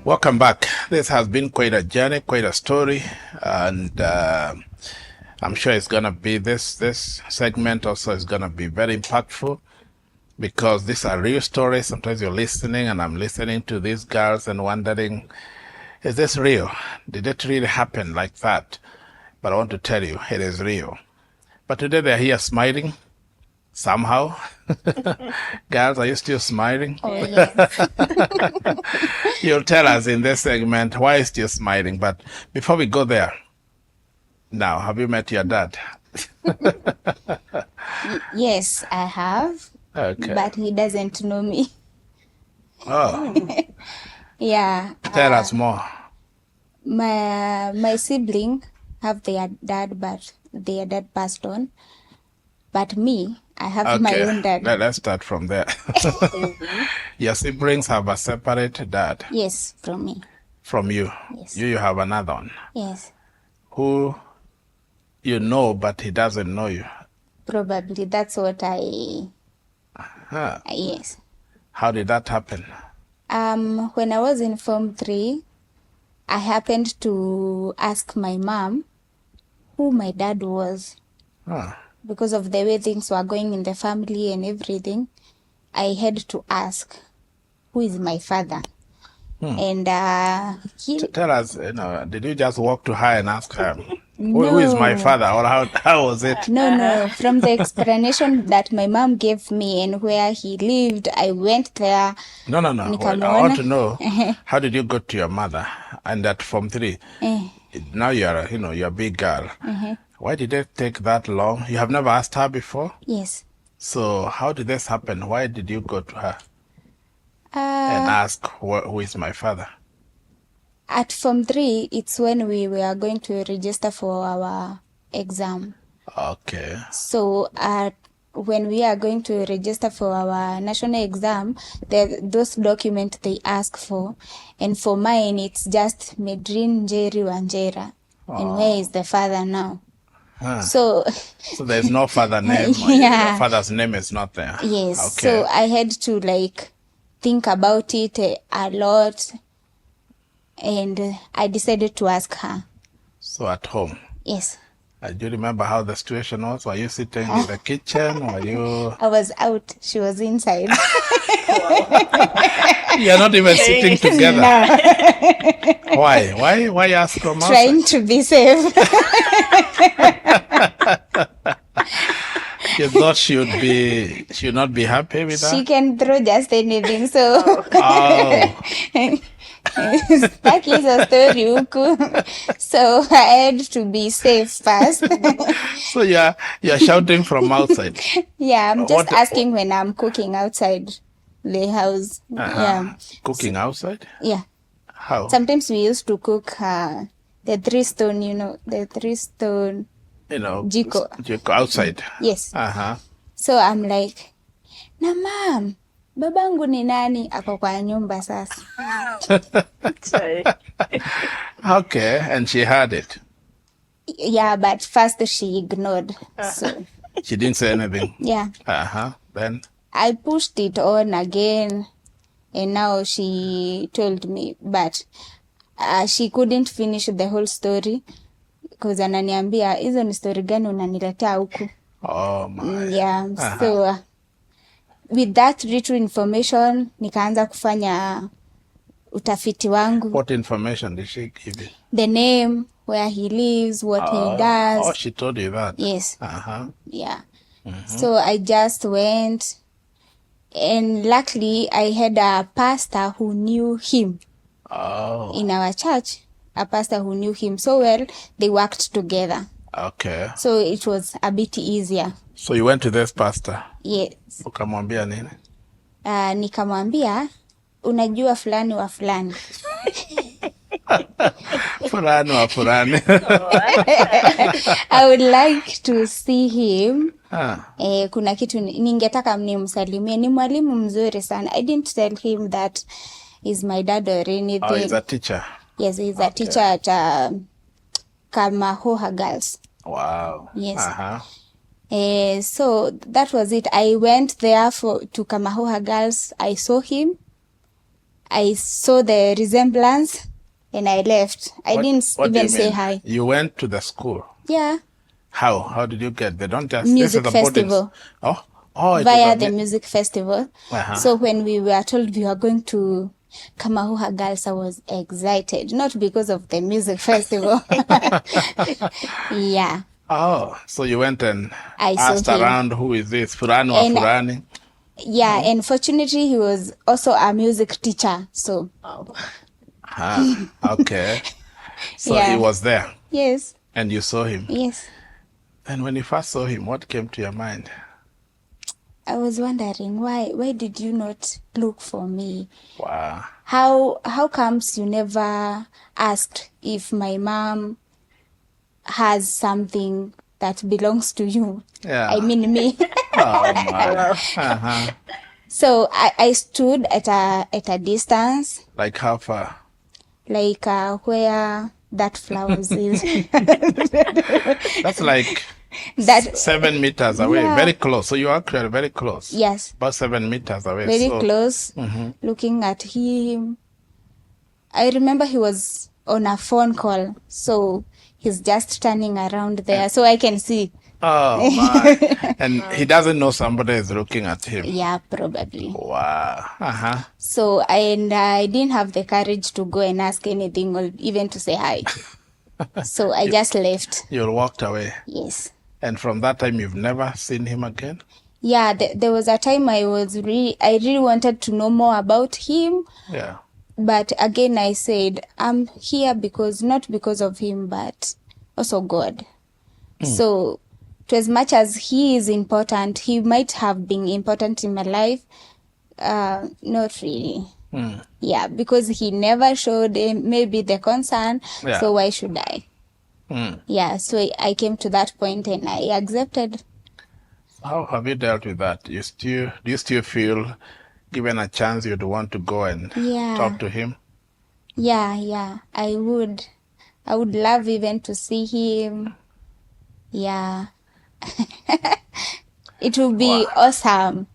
Welcome back. This has been quite a journey, quite a story, and I'm sure it's gonna be this segment also is gonna be very impactful because these are real stories. Sometimes you're listening, and I'm listening to these girls and wondering, is this real? Did it really happen like that? But I want to tell you, it is real. But today they're here smiling. Somehow. Girls, are you still smiling? Oh, yes. You'll tell us in this segment why you're still smiling. But before we go there, now, have you met your dad? Yes, I have. Okay. But he doesn't know me. Oh. Yeah. Tell us more. My sibling have their dad, but their dad passed on. But me, I have my own dad. Let's start from there. Your siblings have a separate dad. Yes, from me. From you. Yes. You have another one. Yes. Who you know, but he doesn't know you. Probably that's what Huh. yes. How did that happen? When I was in Form 3, I happened to ask my mom who my dad was. Huh. Because of the way things were going in the family and everything, I had to ask, who is my father? And Tell us, did you just walk to her and ask her, No. who is my father, or how was it? No. From the explanation that my mom gave me and where he lived, I went there. No. Well, I Nikamwona. want to know, how did you go to your mother? And at Form 3, now you're a big girl. Why did it take that long? You have never asked her before? Yes. So how did this happen? Why did you go to her and ask who is my father? At Form 3, it's when we were going to register for our exam. Okay. So when we are going to register for our national exam, those documents they ask for. And for mine, it's just Medrin Njeri Wanjera. And where is the father now? Huh. So there's no father name. Yeah. Your father's name is not there. Yes. Okay. So I had to think about it a lot. And I decided to ask her. So at home? Yes. Do you remember how the situation was? Were you sitting in the kitchen? Were you... I was out. She was inside. You're not even sitting together. No. Why ask from outside? Trying to be safe. You thought she would not be happy with that? She can throw just anything, so... Oh. That is a story, Uku. So I had to be safe first. So you're shouting from outside? Yeah, I'm just asking when I'm cooking outside the house. Yeah. Cooking outside? Yeah. How? Sometimes we used to cook the 3-stone, the 3-stone jiko. Jiko outside? Yes. Uh-huh. So I'm like, na mom, babangu ni nani? Ako kwa nyumba sasa. Okay, and she heard it? Yeah, but first she ignored. So She didn't say anything? yeah. Uh-huh. Then? I pushed it on again, and now she told me, but she couldn't finish the whole story because ananiambia, hizo ni story gani unaniletea huku? Oh my. Yeah. So with that little information, nikaanza kufanya utafiti wangu. What information did she give you? The name, where he lives, what he does. Oh, she told you that? Yes. Uh-huh. Yeah. So I just went, and luckily I had a pastor who knew him. Oh. In our church, a pastor who knew him so well, they worked together. Okay. So it was a bit easier. So you went to this pastor? Yes. Ukamwambia nini? Nikamwambia, unajua fulani wa fulani. Fulani wa fulani. I would like to see him. Ah. Kuna kitu ningetaka nimsalimie. Ni mwalimu mzuri sana. I didn't tell him that he's my dad or anything. Oh, he's a teacher? Yes, he's a teacher at Kamahoha Girls. Wow. Yes. Uh-huh. So that was it. I went there to Kamahoha Girls. I saw him. I saw the resemblance and I left. I didn't What do even you say mean? hi. You went to the school. Yeah, How did you get? They don't just. This is music a boarding. festival. Oh, oh, it was Via a. the music festival. Uh-huh. So when we were told we were going to Kamahuha Girls, I was excited, not because of the music festival. Yeah, Oh, so you went and I saw asked him. around, who is this? Fulani wa And Fulani? yeah, and fortunately he was also a music teacher. So Ah, okay. So he yeah, was there yes, and you saw him. yes. And when you first saw him, what came to your mind? I was wondering why did you not look for me? Wow. How comes you never asked if my mom has something that belongs to you? Yeah. I mean me. Oh, my. Uh-huh. So I stood at a distance, Like how far? like where that flowers is. That's like That 7 meters away. yeah. Very close. So you are actually very close. Yes, About 7 meters away. very So, close, looking at him. I remember he was on a phone call, so he's just turning around there so I can see. oh, my. And he doesn't know somebody is looking at him. Yeah, probably. Wow. Uh-huh. So I didn't have the courage to go and ask anything or even to say hi. So I just left. You walked away. Yes. And from that time, you've never seen him again? Yeah, there was a time I really wanted to know more about him. Yeah. But again, I said, I'm here not because of him, but also God. So, to as much as he is important, he might have been important in my life, not really. Yeah, because he never showed maybe the concern, Yeah. so why should I? Yeah, so I came to that point and I accepted. How have you dealt with that? Do you still feel, given a chance, you'd want to go and Yeah. talk to him? Yeah, I would love even to see him. Yeah. It would be awesome.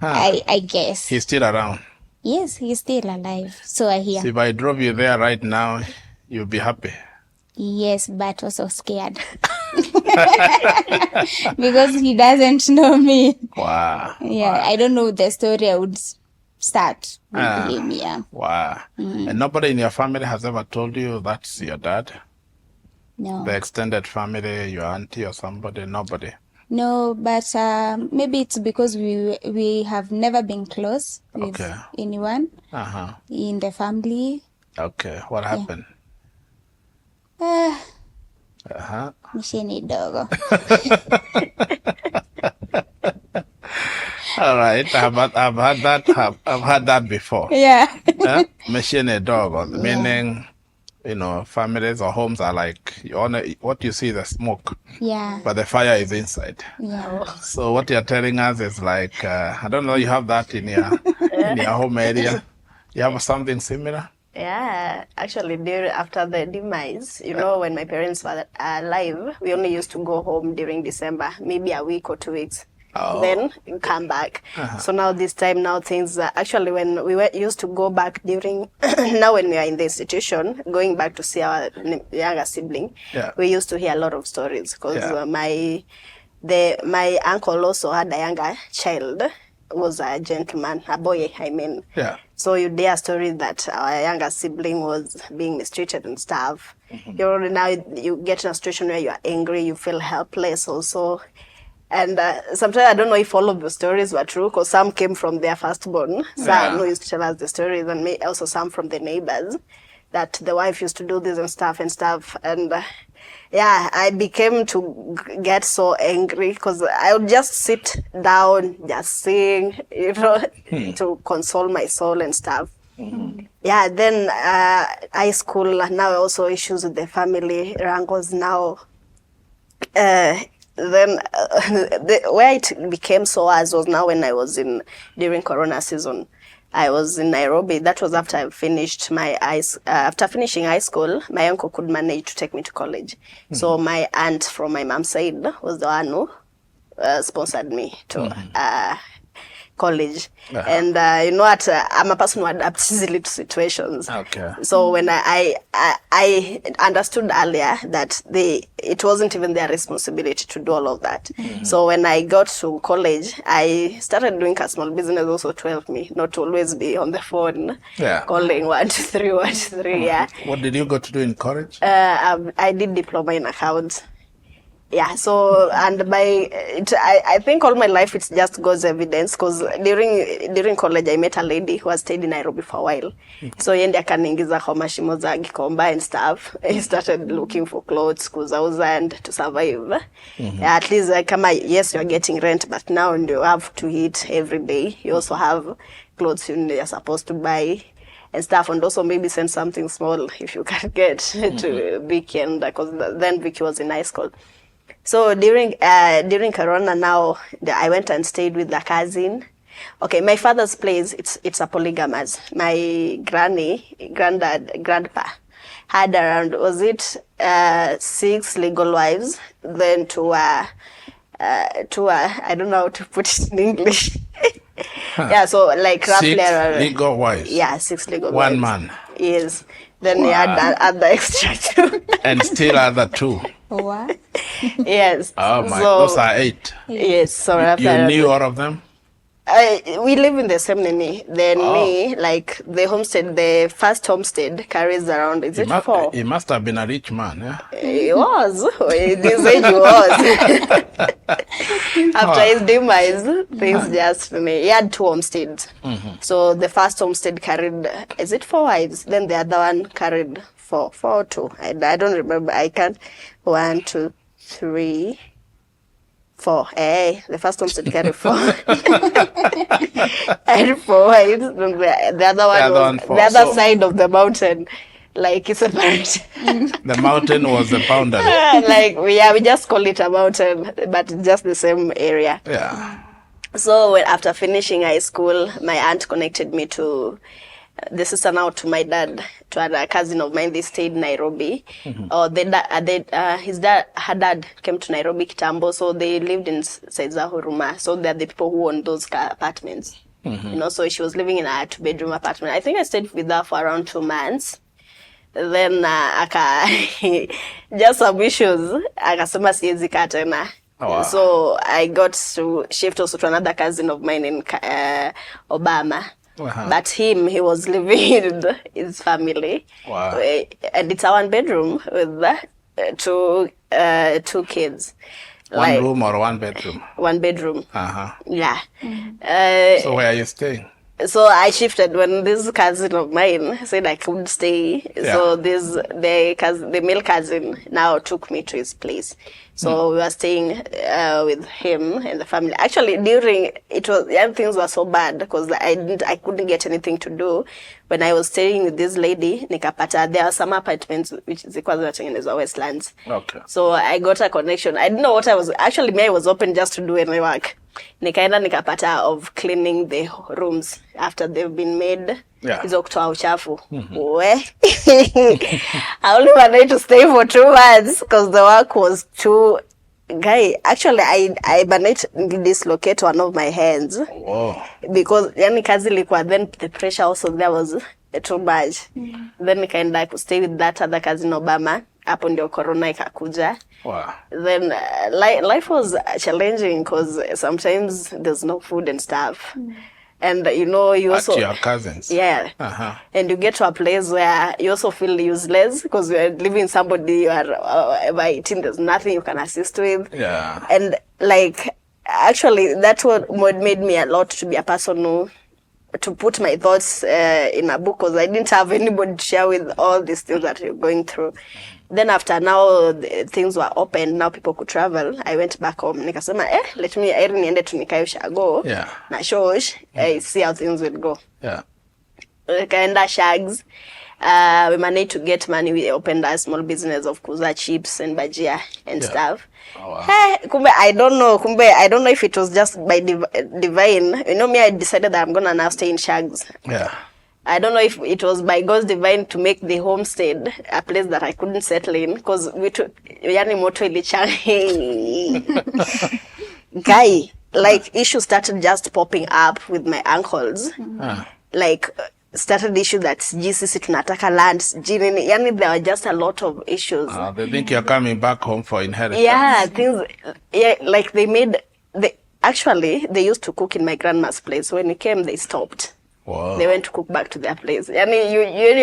Huh. I guess. He's still around. Yes, he's still alive. So I hear. So if I drove you there right now, you'll be happy. Yes, but also scared. Because he doesn't know me. Wow. Yeah, I don't know the story I would start with him. Yeah. Wow. And nobody in your family has ever told you that's your dad? No. The extended family, your auntie or somebody? Nobody? No, but maybe it's because we have never been close with anyone Uh-huh. in the family. Okay. What happened? Uh-huh. Misheni dogo. All right. I've had that. I've had that before. Yeah. Machine dog, meaning, families or homes are like what you see is the smoke, Yeah. but the fire is inside. Yeah. So what you're telling us is like, I don't know, you have that in your home area. You have something similar? Yeah, actually, after the demise, when my parents were alive, we only used to go home during December, maybe a week or 2 weeks. Oh. Then you come back. So now this time, things actually when we used to go back during now when we are in the institution, going back to see our younger sibling, we used to hear a lot of stories because my uncle also had a younger child, was a gentleman, a boy, I mean. Yeah. So you hear stories that our younger sibling was being mistreated and stuff. Now you get in a situation where you are angry, you feel helpless also. And sometimes I don't know if all of the stories were true because some came from their firstborn. Some used to tell us the stories, and also some from the neighbors that the wife used to do this and stuff. And I became to get so angry because I would just sit down, just sing, to console my soul and stuff. Yeah, then high school, now also issues with the family, wrangles now. Then where it became so worse was now when I was during Corona season. I was in Nairobi. That was after I finished after finishing high school. My uncle could manage to take me to college. So my aunt from my mom's side was the one who sponsored me to college. And you know what, I'm a person who adapts easily to situations. Okay. So when I understood earlier that it wasn't even their responsibility to do all of that. So when I got to college, I started doing a small business also to help me not to always be on the phone calling 123 123. Yeah. What did you go to do in college? I did diploma in accounts. Yeah, so and I think all my life it's just God's evidence, because during college I met a lady who has stayed in Nairobi for a while. So yeye akaniingiza kwa mashimo za Gikomba and stuff. I started looking for clothes kuzauza and to survive. At least kama yes you're getting rent, but now you have to eat every day. You also have clothes you're supposed to buy and stuff, and also maybe send something small if you can get to Vicky, and because then Vicky was in high school. So during Corona now, I went and stayed with a cousin. Okay, my father's place, it's a polygamous. My grandpa had around, was it 6 legal wives, then I don't know how to put it in English. Yeah, so like roughly 6 legal wives. Yeah, 6 legal wives. One man. Yes. Then he had other extra 2. And still other 2. What? Yes. Oh my, so, those are 8. Yes. So you knew all of them? We live in the same nini. Then me, like the homestead, the first homestead carries around, is it 4? He must have been a rich man, yeah? He was. This age he was. After his demise, things just, he had 2 homesteads. So the first homestead carried, is it 4 wives? Then the other one carried 4 or 2. I don't remember. I can't. 1, 2, 3, 4. Hey, the first homestead carried 4. And 4 wives. The other one was the other side of the mountain. Like it's a mountain. The mountain was the boundary. Like we just call it a mountain, but just the same area. Yeah. So after finishing high school, my aunt connected me to the sister now to my dad, to a cousin of mine. They stayed in Nairobi. Her dad came to Nairobi kitambo, so they lived in Saiza Huruma. So they're the people who own those apartments. You know, so she was living in a 2-bedroom apartment. I think I stayed with her for around 2 months. Then just some issues, akasema siwezi kaa tena. So I got to shift also to another cousin of mine in Obama. But he was living with his family. And it's a 1-bedroom with 2 kids. One room or 1 bedroom? 1 bedroom. Yeah. So where are you staying? So I shifted when this cousin of mine said I couldn't stay. Yeah. So the male cousin now took me to his place. So we were staying with him and the family. Actually, things were so bad because I couldn't get anything to do. When I was staying with this lady, nikapata, there are some apartments which is zinatengenezwa Westlands. Okay. So I got a connection. I didn't know what I was. Actually, I was open just to do any work. Nikaenda nikapata of cleaning the rooms after they've been made. Yeah. Hizo kutoa uchafu. I only wanted to stay for 2 months because the work was too. Actually, I managed to dislocate one of my hands. Whoa. Because yani kazi ilikuwa, then the pressure also there was too much. Then nikaenda to stay with that other cousin Obama. Hapo ndio corona ikakuja. Wow. Then life was challenging because sometimes there's no food and stuff. And you also at your cousins. Yeah. And you get to a place where you also feel useless because you are living somebody you are by 18, there's nothing you can assist with. Yeah. And actually that's what made me a lot to be a person who to put my thoughts in a book, because I didn't have anybody to share with all these things that you're going through. Then after now things were open, now people could travel, I went back home. Nikasema let me niende tu nikae Ushago. Yeah. Na shosh, see how things will go. Yeah. Nikaenda Shags. We managed to get money. We opened a small business of kuza chips and bajia and stuff. Oh, wow. Hey, I don't know if it was just by divine. Me, I decided that I'm gonna now stay in Shags. Yeah. I don't know if it was by God's divine to make the homestead a place that I couldn't settle in, because we took yani moto ilichange. Guy, like issues started just popping up with my uncles. Like started issue that GCC tunataka land, yani there were just a lot of issues. They think you're coming back home for inheritance. Yeah, things, like they used to cook in my grandma's place. When it came, they stopped. Wow. They went to cook back to their place. I mean,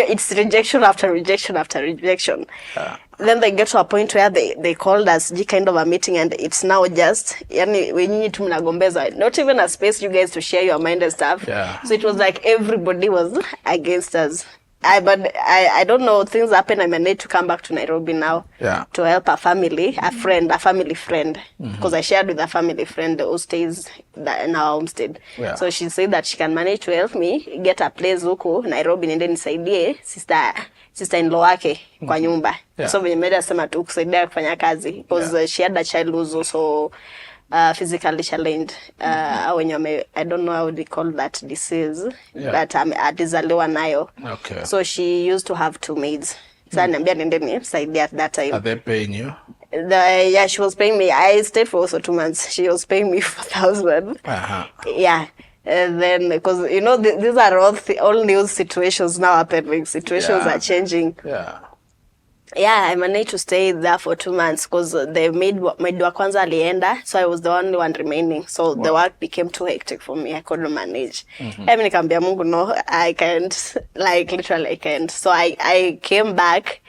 it's rejection after rejection after rejection. Then they get to a point where they called us kind of a meeting, and it's now just we need to mnagombeza. Not even a space you guys to share your mind and stuff. Yeah. So it was like everybody was against us. But I don't know, things happen. I managed to come back to Nairobi now to help a family friend, because I shared with a family friend who stays in our homestead. Yeah. So she said that she can manage to help me get a place huko Nairobi, niende nisaidie sister-in-law wake kwa nyumba. So venye meda sema tu kusaidia kufanya kazi, because she had a child who's also physically challenged. I don't know how they call that disease, but alizaliwa nayo. Okay. So she used to have 2 maids. So niambia nende nisaidia at that time. Are they paying you? Yeah, she was paying me. I stayed for also 2 months. She was paying me 4,000. Yeah. And then, because these are all new situations now happening. Situations are changing. Yeah, I managed to stay there for 2 months because the maid wa kwanza alienda, so I was the only one remaining. So the work became too hectic for me. I couldn't manage. I mean, nikamwambia Mungu, no, I can't. Like, literally, I can't. So I came back.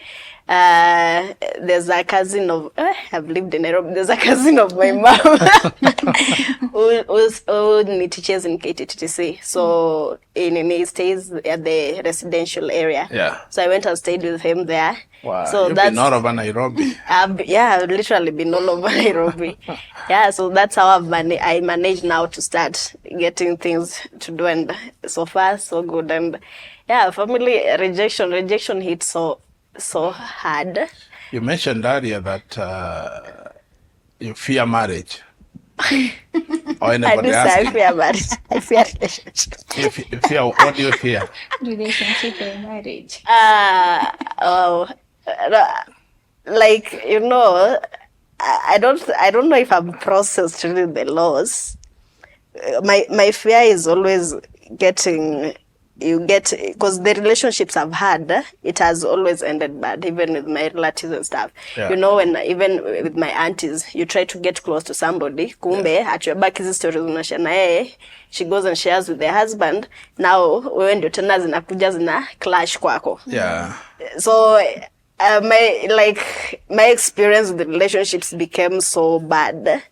There's a cousin of I've lived in Nairobi. There's a cousin of my mom who teaches in KTTC. So he stays at the residential area. Yeah. So I went and stayed with him there. Wow. So You've been all over Nairobi. I've literally been all over Nairobi. Yeah, so that's how I managed now to start getting things to do, and so far so good. And yeah, family rejection hit so hard. You mentioned earlier that you fear marriage. Or anybody else? I fear marriage. I fear relationship. You fear, what do you fear? Relationship or marriage? Like, I don't know if I've processed really the loss. My fear is always because the relationships I've had, it has always ended bad, even with my relatives and stuff. Yeah. And even with my aunties, you try to get close to somebody, kumbe, at your back is stories unashare na yeye, she goes and shares with their husband. Now, wewe ndio tena zinakuja zina clash kwako. Yeah. So, my experience with the relationships became so bad.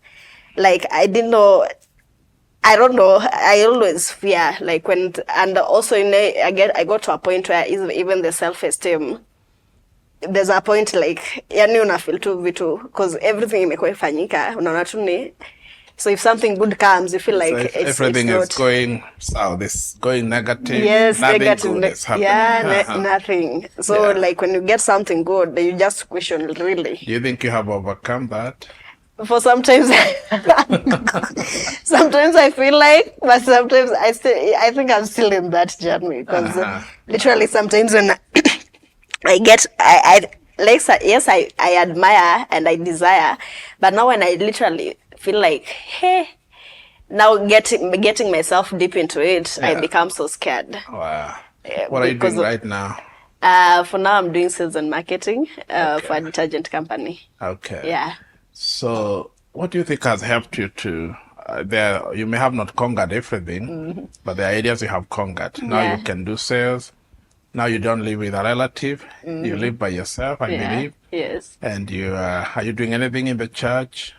Like, I don't know, I always fear, like and also I got to a point where even the self-esteem, there's a point like, yani unafeel tu vitu, because everything imekuwa ifanyika, unaona tu ni, so if something good comes, you feel like everything is going south, it's going negative, yes, nothing negative, good is happening. Yeah, nothing. So like when you get something good, you just question, really. Do you think you have overcome that? For sometimes I feel like, but sometimes I think I'm still in that journey, because literally sometimes when yes, I admire and I desire, but now when I literally feel like, hey, now getting myself deep into it, I become so scared. Wow. What are you doing right now? For now, I'm doing sales and marketing for a detergent company. Okay. Yeah. So, what do you think has helped you to, you may have not conquered everything, but there are areas you have conquered. Now you can do sales. Now you don't live with a relative. You live by yourself, I believe. Yes. And are you doing anything in the church?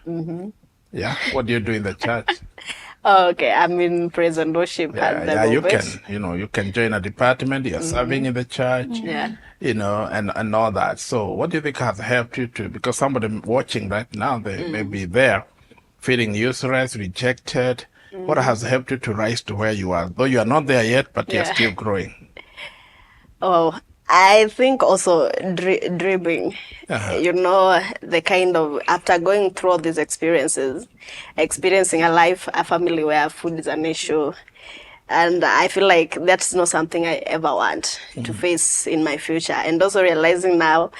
Yeah. What do you do in the church? Okay, I'm in praise and worship at the moment. You can join a department. You're serving in the church. Yeah. And all that. So what do you think has helped you to, because somebody watching right now, they may be there feeling useless, rejected. What has helped you to rise to where you are? Though you are not there yet, but you're still growing. Oh, I think also dreaming, the kind of, after going through all these experiences, experiencing a family where food is an issue. And I feel like that's not something I ever want to face in my future. And also realizing now,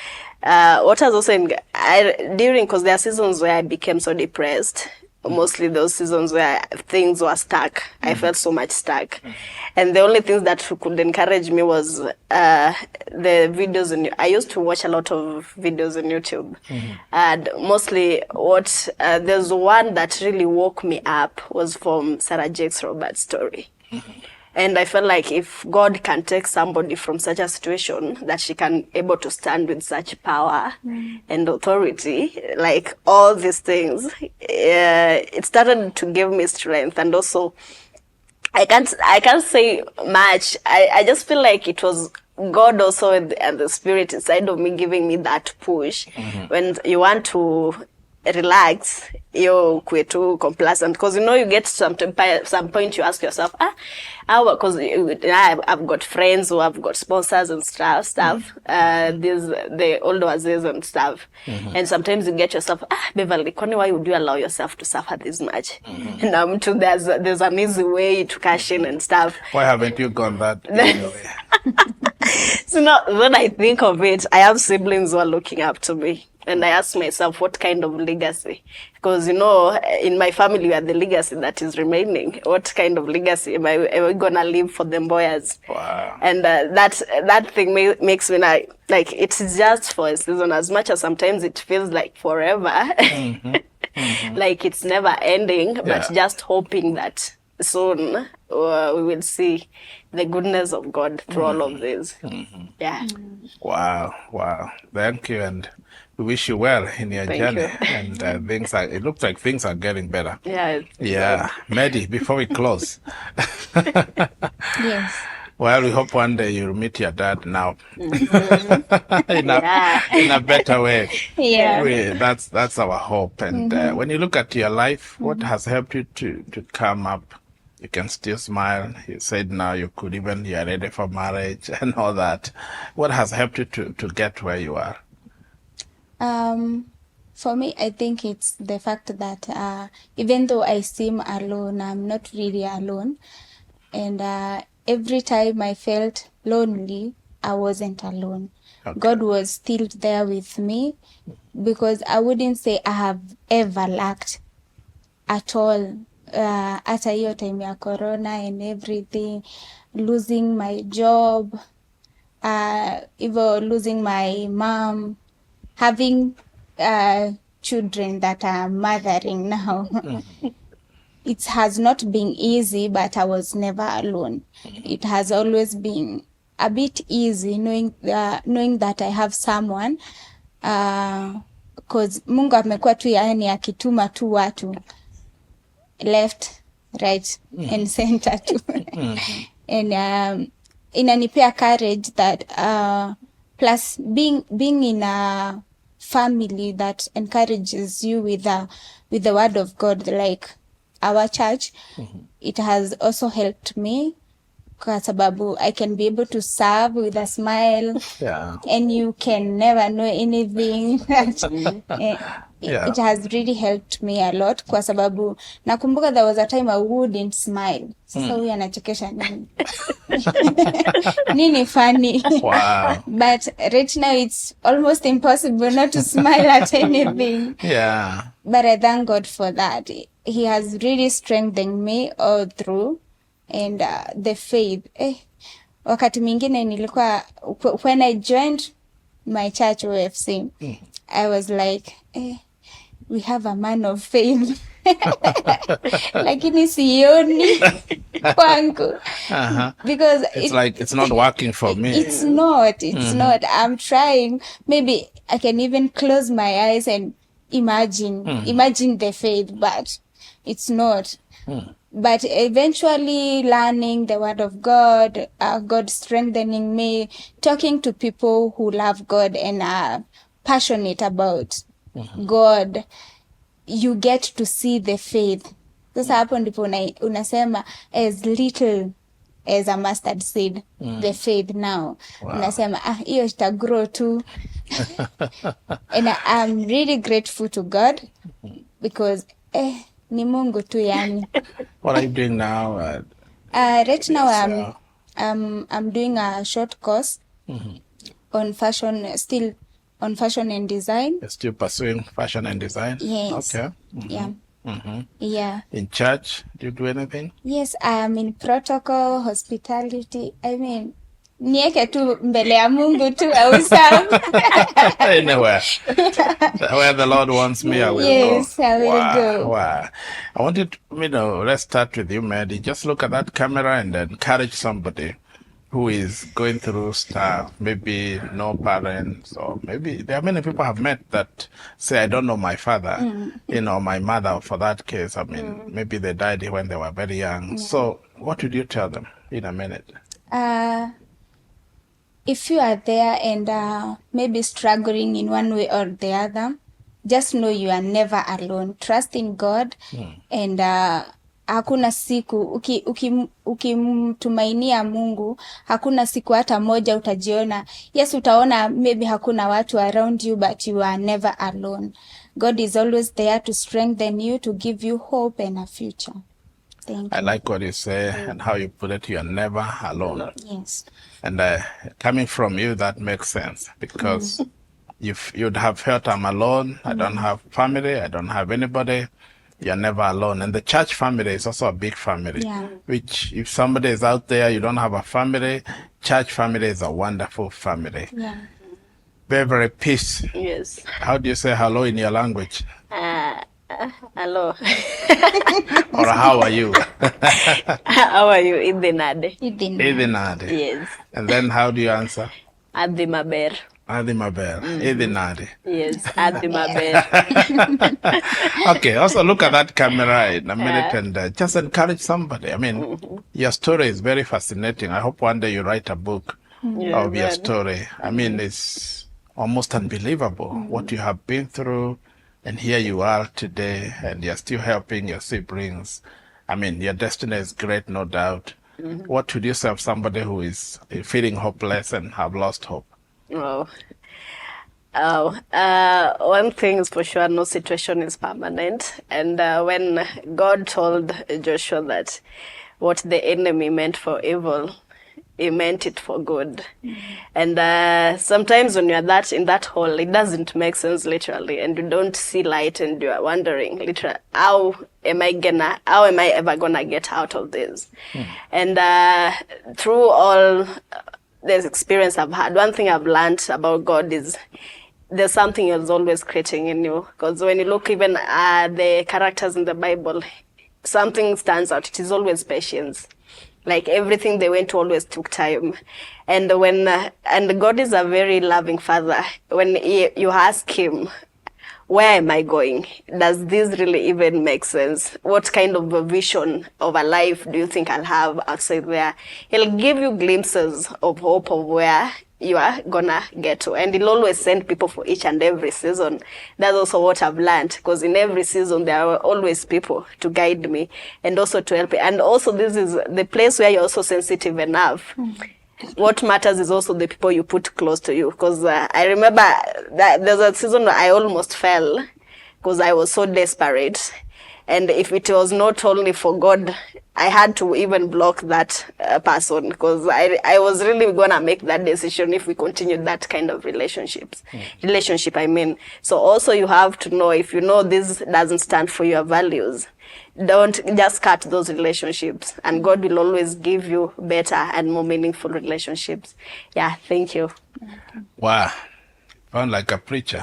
what has also, because there are seasons where I became so depressed. mostly those seasons where things were stuck. I felt so much stuck. And the only things that could encourage me was the videos. I used to watch a lot of videos on YouTube. And mostly there's one that really woke me up was from Sarah Jakes Roberts' story. And I felt like if God can take somebody from such a situation, that she can able to stand with such power and authority, like all these things, it started to give me strength. And also, I can't say much. I just feel like it was God also and the Spirit inside of me giving me that push. When you want to relax, you're quite too complacent, because you get some point you ask yourself, because I've got friends who have got sponsors and stuff, these the older wazes and stuff, and sometimes you get yourself, Beverly, why would you allow yourself to suffer this much? And too, there's an easy way to cash in and stuff. Why haven't you gone that way? So now, when I think of it, I have siblings who are looking up to me. And I ask myself, what kind of legacy? Because, in my family, we are the legacy that is remaining. What kind of legacy am I going to leave for them boys? Wow. And that thing makes me like, it's just for a season, as much as sometimes it feels like forever. Like it's never ending, but just hoping that soon we will see the goodness of God through all of this. Yeah. Wow. Thank you. And we wish you well in your journey. And it looks like things are getting better. Yeah. Medi, before we close. Yes. Well, we hope one day you'll meet your dad now. in a better way. Yeah. That's our hope. And when you look at your life, what has helped you to come up? You can still smile. You said now you're ready for marriage and all that. What has helped you to get where you are? For me, I think it's the fact that even though I seem alone, I'm not really alone. And every time I felt lonely, I wasn't alone. Okay. God was still there with me, because I wouldn't say I have ever lacked at all. Hata hiyo time ya corona and everything, losing my job, even losing my mom, having children that are mothering now. It has not been easy, but I was never alone. It has always been a bit easy knowing that I have someone, because Mungu amekuwa tu yani akituma tu watu left, right, and center too. And inanipea courage that plus being in a family that encourages you with the word of God, like our church, it has also helped me, kwa sababu I can be able to serve with a smile. And you can never know anything. It has really helped me a lot, kwa sababu nakumbuka there was a time I wouldn't smile. Sasa huyu anachekesha nini? Nini funny? Wow. But right now it's almost impossible not to smile at anything. Yeah. But I thank God for that. He has really strengthened me all through. And the faith. Wakati mwingine nilikuwa, when I joined my church OFC, I was like, we have a man of faith. Lakini sioni kwangu. Because it's not working for me. It's not. I'm trying. Maybe I can even close my eyes and imagine the faith, but it's not. But eventually learning the word of God, God strengthening me, talking to people who love God and are passionate about God, you get to see the faith. Sasa hapo ndipo unasema as little as a mustard seed, the faith now. Unasema hiyo ita grow too. And I'm really grateful to God, because ni Mungu tu yani. What are you doing now? Right now I'm doing a short course on fashion, still on fashion and design. You're still pursuing fashion and design? Yes. Okay. Yeah. Yeah. In church, do you do anything? Yes, in protocol, hospitality. I mean, nieke tu mbele ya Mungu tu au serve. Anywhere. Where the Lord wants me, I will Yes, go. I will go. Wow. I wanted to, let's start with you, Maddie. Just look at that camera and encourage somebody who is going through stuff, maybe no parents, or maybe there are many people I've met that say, I don't know my father, my mother, for that case. I mean, maybe they died when they were very young. So what would you tell them in a minute? If you are there and maybe struggling in one way or the other, just know you are never alone. Trust in God and hakuna siku ukimtumainia Mungu, hakuna siku hata moja utajiona. Yes, utaona maybe hakuna watu around you, but you are never alone. God is always there to strengthen you, to give you hope and a future. Thank you. I like what you say and how you put it. You are never alone. Yes. And coming from you, that makes sense because you'd have felt I'm alone. I don't have family. I don't have anybody. You're never alone. And the church family is also a big family, which if somebody is out there, you don't have a family, church family is a wonderful family. Yeah. Very, very peace. Yes. How do you say hello in your language? Hello. Or how are you? How are you? Idinade. Idinade. Yes. And then how do you answer? Adimaber. Adimaber. Idinade. Yes, Adimaber. Okay, also look at that camera in a minute and just encourage somebody. I mean, your story is very fascinating. I hope one day you write a book of your story. I mean, it's almost unbelievable what you have been through. And here you are today, and you're still helping your siblings. I mean, your destiny is great, no doubt. What would you say of somebody who is feeling hopeless and have lost hope? One thing is for sure, no situation is permanent. And when God told Joshua that what the enemy meant for evil, he meant it for good. And sometimes when you're in that hole, it doesn't make sense literally, and you don't see light, and you are wondering literally, how am I ever gonna get out of this? And through all this experience I've had, one thing I've learned about God is there's something He's always creating in you. Because when you look even at the characters in the Bible, something stands out. It is always patience. Like everything they went always took time. And and God is a very loving Father. When you ask Him, where am I going? Does this really even make sense? What kind of a vision of a life do you think I'll have outside there? He'll give you glimpses of hope of where you are gonna get to. And He'll always send people for each and every season. That's also what I've learned, because in every season there are always people to guide me and also to help me. And also this is the place where you're also sensitive enough. What matters is also the people you put close to you. Because I remember that there's a season where I almost fell because I was so desperate. And if it was not only for God, I had to even block that person, because I was really going to make that decision if we continued that kind of relationship, I mean. So also you have to know, if you know this doesn't stand for your values, don't just cut those relationships, and God will always give you better and more meaningful relationships. Yeah, thank you. Wow. Sound like a preacher.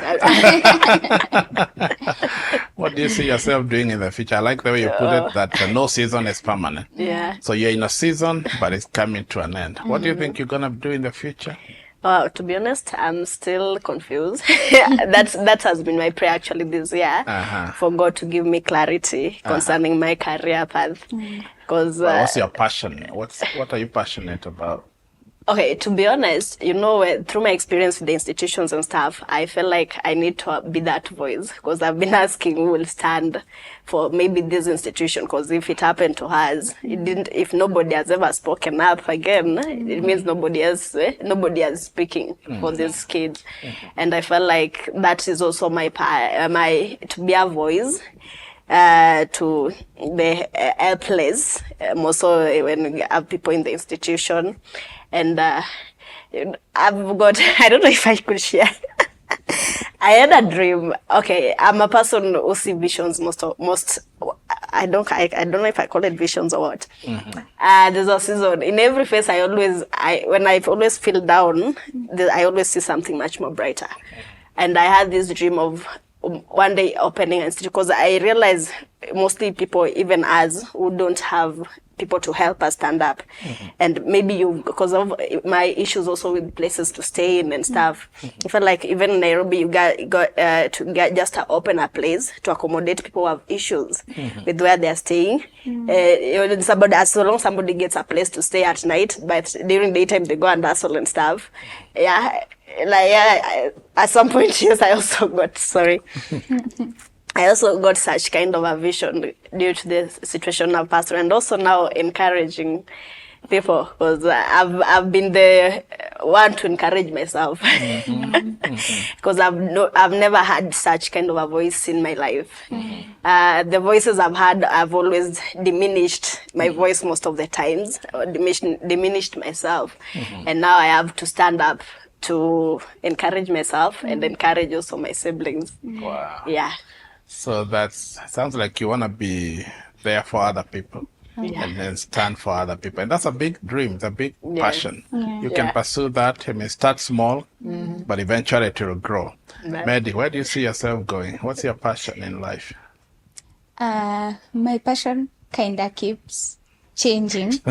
What do you see yourself doing in the future? I like the way you put it, that no season is permanent. Yeah. So you're in a season, but it's coming to an end. What do you think you're going to do in the future? To be honest, I'm still confused. That has been my prayer actually this year, for God to give me clarity concerning my career path. Because what's your passion? What are you passionate about? Okay, to be honest, through my experience with the institutions and stuff, I feel like I need to be that voice, because I've been asking who will stand for maybe this institution, because if it happened to us, if nobody has ever spoken up again, it means nobody else is speaking for these kids. And I felt like that is also my to be a voice to the helpless, more so when you have people in the institution. And I've got, I don't know if I could share. I had a dream. Okay, I'm a person who see visions most. I don't know if I call it visions or what. There's a season in every phase. When I always feel down, I always see something much more brighter. And I had this dream of one day opening an institute, because I realize mostly people, even us, who don't have people to help us stand up. And maybe because of my issues also with places to stay in and stuff, I felt like even in Nairobi, you got to get just to open a place to accommodate people who have issues with where they're staying. As long as somebody gets a place to stay at night, but during daytime they go and hustle and stuff. At some point, yes, I also got such kind of a vision due to the situation I've passed through, and also now encouraging people, because I've been the one to encourage myself, because I've never had such kind of a voice in my life. The voices I've had, I've always diminished my voice most of the times, or diminished myself, and now I have to stand up to encourage myself and encourage also my siblings. Wow. Yeah. So sounds like you want to be there for other people and then stand for other people. And that's a big dream, it's a big passion. You can pursue that. It may start small, but eventually it will grow. Medi, where do you see yourself going? What's your passion in life? My passion kind of keeps changing.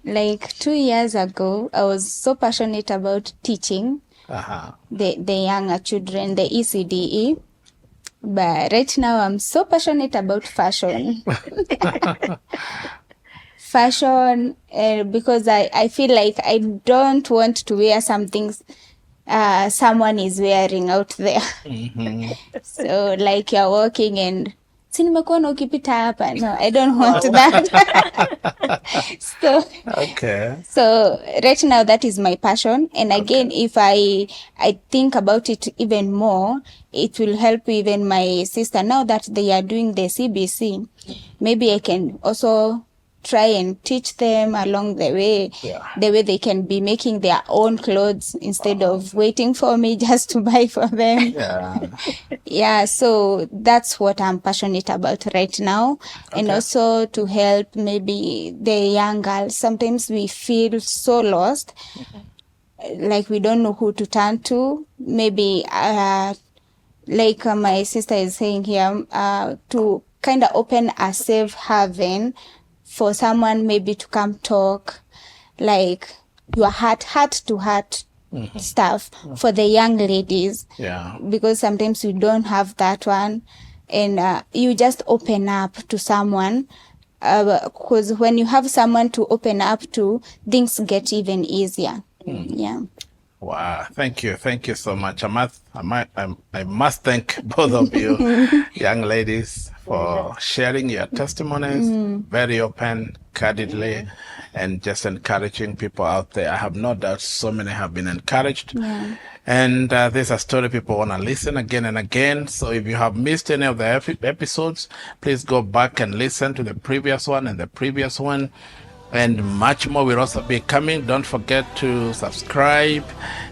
Like 2 years ago, I was so passionate about teaching the younger children, the ECDE. But right now, I'm so passionate about fashion. Fashion, because I feel like I don't want to wear something someone is wearing out there. So like you're walking and nimekuona ukipita hapa. No, I don't want that. So right now that is my passion, and again if I think about it even more, it will help even my sister now that they are doing the CBC. Maybe I can also try and teach them along the way, the way they can be making their own clothes instead of waiting for me just to buy for them. So that's what I'm passionate about right now. And also to help maybe the young girls. Sometimes we feel so lost, like we don't know who to turn to. Maybe like my sister is saying here, to kind of open a safe haven for someone maybe to come talk, like your heart to heart stuff for the young ladies. Because sometimes we don't have that one, and you just open up to someone, because when you have someone to open up to, things get even easier. Wow, thank you so much. I must thank both of you young ladies for sharing your testimonies, very open, candidly, and just encouraging people out there. I have no doubt so many have been encouraged. And there's a story people want to listen again and again. So if you have missed any of the episodes, please go back and listen to the previous one and the previous one. And much more will also be coming. Don't forget to subscribe,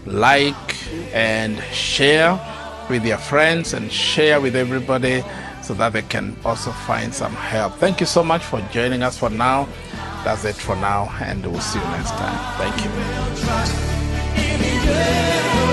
like, and share with your friends, and share with everybody so that they can also find some help. Thank you so much for joining us for now. That's it for now, and we'll see you next time. Thank you.